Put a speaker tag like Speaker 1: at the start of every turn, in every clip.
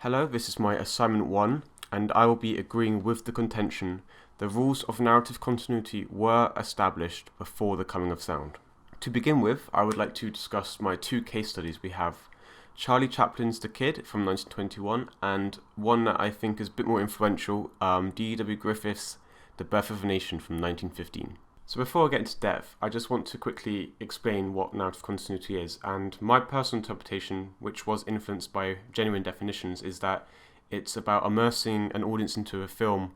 Speaker 1: Hello, this is my assignment 1, and I will be agreeing with the contention the rules of narrative continuity were established before the coming of sound. To begin with, I would like to discuss my two case studies. We have Charlie Chaplin's The Kid from 1921, and one that I think is a bit more influential, D.W. Griffith's The Birth of a Nation from 1915. So before I get into depth, I just want to quickly explain what narrative continuity is, and my personal interpretation, which was influenced by genuine definitions, is that it's about immersing an audience into a film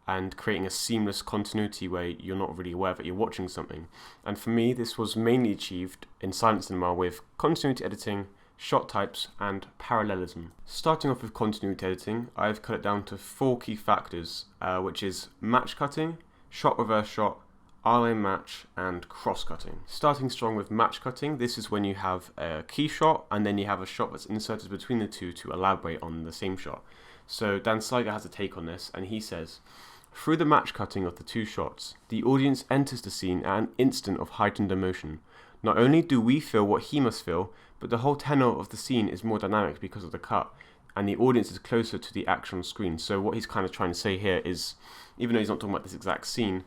Speaker 1: and creating a seamless continuity where you're not really aware that you're watching something. And for me, this was mainly achieved in silent cinema with continuity editing, shot types, and parallelism. Starting off with continuity editing, I've cut it down to 4 key factors, which is match cutting, shot reverse shot, Eyeline Match, and cross-cutting. Starting strong with match cutting, this is when you have a key shot and then you have a shot that's inserted between the two to elaborate on the same shot. So Dan Seiger has a take on this, and he says, through the match cutting of the two shots, the audience enters the scene at an instant of heightened emotion. Not only do we feel what he must feel, but the whole tenor of the scene is more dynamic because of the cut, and the audience is closer to the action on screen. So what he's kind of trying to say here is, even though he's not talking about this exact scene,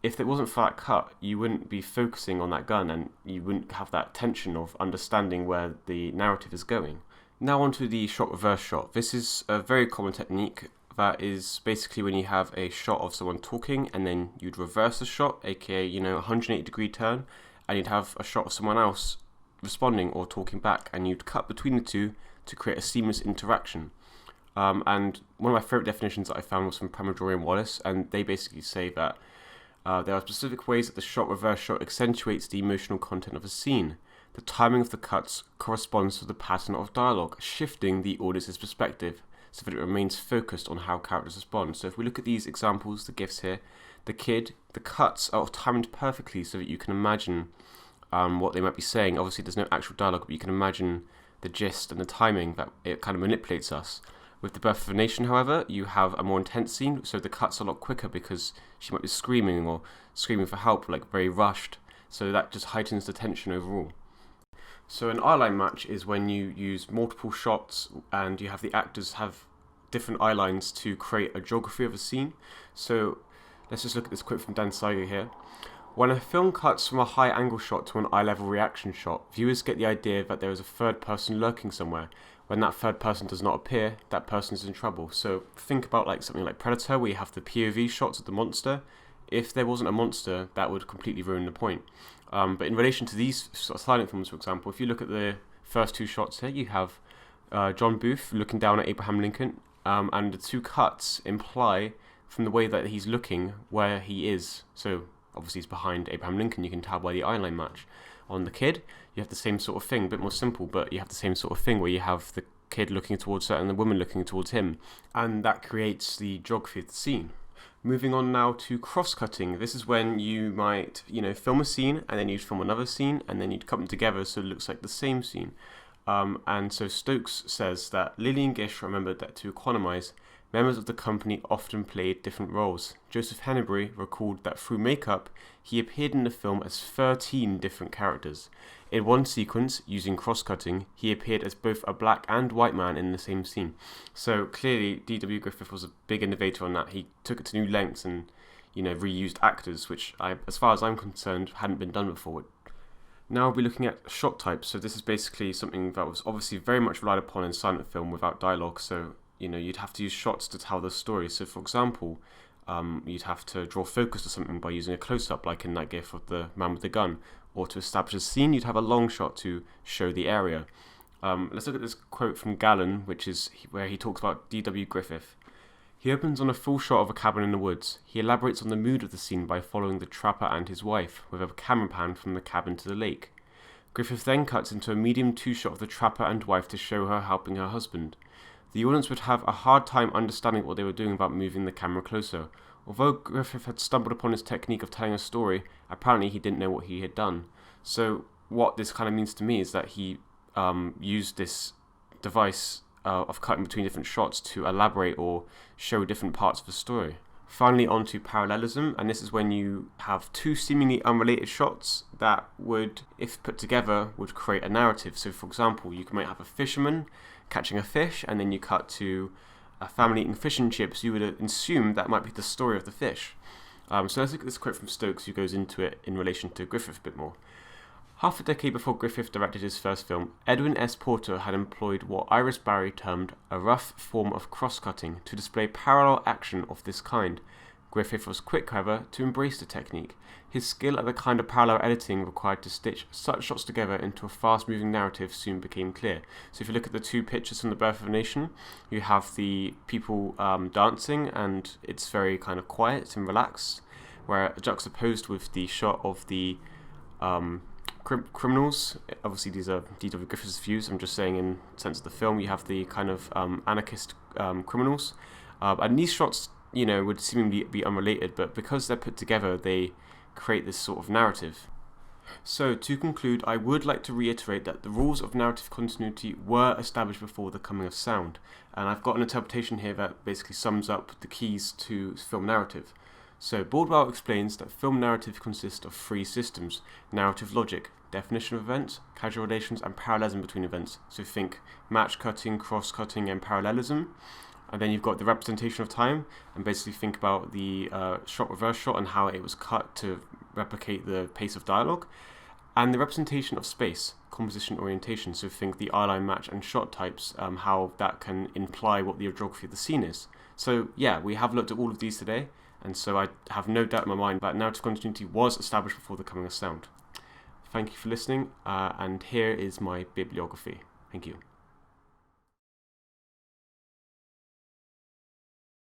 Speaker 1: if it wasn't for that cut, you wouldn't be focusing on that gun and you wouldn't have that tension of understanding where the narrative is going. Now onto the shot reverse shot. This is a very common technique that is basically when you have a shot of someone talking and then you'd reverse the shot, aka, 180-degree turn, and you'd have a shot of someone else responding or talking back, and you'd cut between the two to create a seamless interaction. And one of my favourite definitions that I found was from Pramadori and Wallace, and they basically say that there are specific ways that the shot reverse shot accentuates the emotional content of a scene. The timing of the cuts corresponds to the pattern of dialogue, shifting the audience's perspective so that it remains focused on how characters respond. So if we look at these examples, the gifs here, the kid, the cuts are timed perfectly so that you can imagine what they might be saying. Obviously there's no actual dialogue, but you can imagine the gist and the timing that it kind of manipulates us. With The Birth of a Nation, however, you have a more intense scene, so the cut's a lot quicker because she might be screaming or screaming for help, like very rushed, so that just heightens the tension overall. So an eyeline match is when you use multiple shots and you have the actors have different eye lines to create a geography of a scene. So let's just look at this quote from Dan Seiger here. When a film cuts from a high angle shot to an eye level reaction shot, viewers get the idea that there is a third person lurking somewhere. When that third person does not appear, that person is in trouble. So think about something like Predator, where you have the POV shots of the monster. If there wasn't a monster, that would completely ruin the point. But in relation to these sort of silent films, for example, if you look at the first 2 shots here, you have John Booth looking down at Abraham Lincoln, and the 2 cuts imply from the way that he's looking where he is. So obviously he's behind Abraham Lincoln, you can tell by the eyeline match. On the kid, you have the same sort of thing, a bit more simple, but you have the same sort of thing where you have the kid looking towards her and the woman looking towards him, and that creates the geography of the scene. Moving on now to cross-cutting. This is when you might, film a scene and then you'd film another scene and then you'd cut them together so it looks like the same scene. And so Stokes says that Lillian Gish remembered that to economize, members of the company often played different roles. Joseph Henneberry recalled that through makeup, he appeared in the film as 13 different characters. In one sequence, using cross-cutting, he appeared as both a black and white man in the same scene. So clearly, D.W. Griffith was a big innovator on that. He took it to new lengths and, reused actors, which, as far as I'm concerned, hadn't been done before. Now we'll be looking at shot types. So this is basically something that was obviously very much relied upon in silent film without dialogue. So you'd have to use shots to tell the story. So for example, you'd have to draw focus to something by using a close-up, like in that gif of the man with the gun. Or to establish a scene, you'd have a long shot to show the area. Let's look at this quote from Gallen, which is where he talks about D.W. Griffith. He opens on a full shot of a cabin in the woods. He elaborates on the mood of the scene by following the trapper and his wife, with a camera pan from the cabin to the lake. Griffith then cuts into a medium 2 shot of the trapper and wife to show her helping her husband. The audience would have a hard time understanding what they were doing about moving the camera closer. Although Griffith had stumbled upon his technique of telling a story, apparently he didn't know what he had done. So what this kind of means to me is that he used this device of cutting between different shots to elaborate or show different parts of the story. Finally, on to parallelism, and this is when you have 2 seemingly unrelated shots that would, if put together, would create a narrative. So for example, you might have a fisherman catching a fish, and then you cut to a family eating fish and chips, you would assume that might be the story of the fish. So let's look at this quote from Stokes, who goes into it in relation to Griffith a bit more. Half a decade before Griffith directed his first film, Edwin S. Porter had employed what Iris Barry termed a rough form of cross-cutting to display parallel action of this kind. Griffith was quick, however, to embrace the technique. His skill at the kind of parallel editing required to stitch such shots together into a fast-moving narrative soon became clear. So if you look at the two pictures from The Birth of a Nation, you have the people dancing, and it's very kind of quiet and relaxed, where juxtaposed with the shot of the criminals. Obviously these are D.W. Griffith's views, I'm just saying in sense of the film, you have the kind of anarchist criminals, and these shots, you know, would seemingly be unrelated, but because they're put together, they create this sort of narrative. So to conclude, I would like to reiterate that the rules of narrative continuity were established before the coming of sound, and I've got an interpretation here that basically sums up the keys to film narrative. So Baldwell explains that film narrative consists of three systems: narrative logic, definition of events, causal relations, and parallelism between events. So think match cutting, cross-cutting, and parallelism. And then you've got the representation of time, and basically think about the shot reverse shot and how it was cut to replicate the pace of dialogue. And the representation of space, composition orientation, so think the eyeline match and shot types, how that can imply what the geography of the scene is. So yeah, we have looked at all of these today, and so I have no doubt in my mind that narrative continuity was established before the coming of sound. Thank you for listening, and here is my bibliography. Thank you.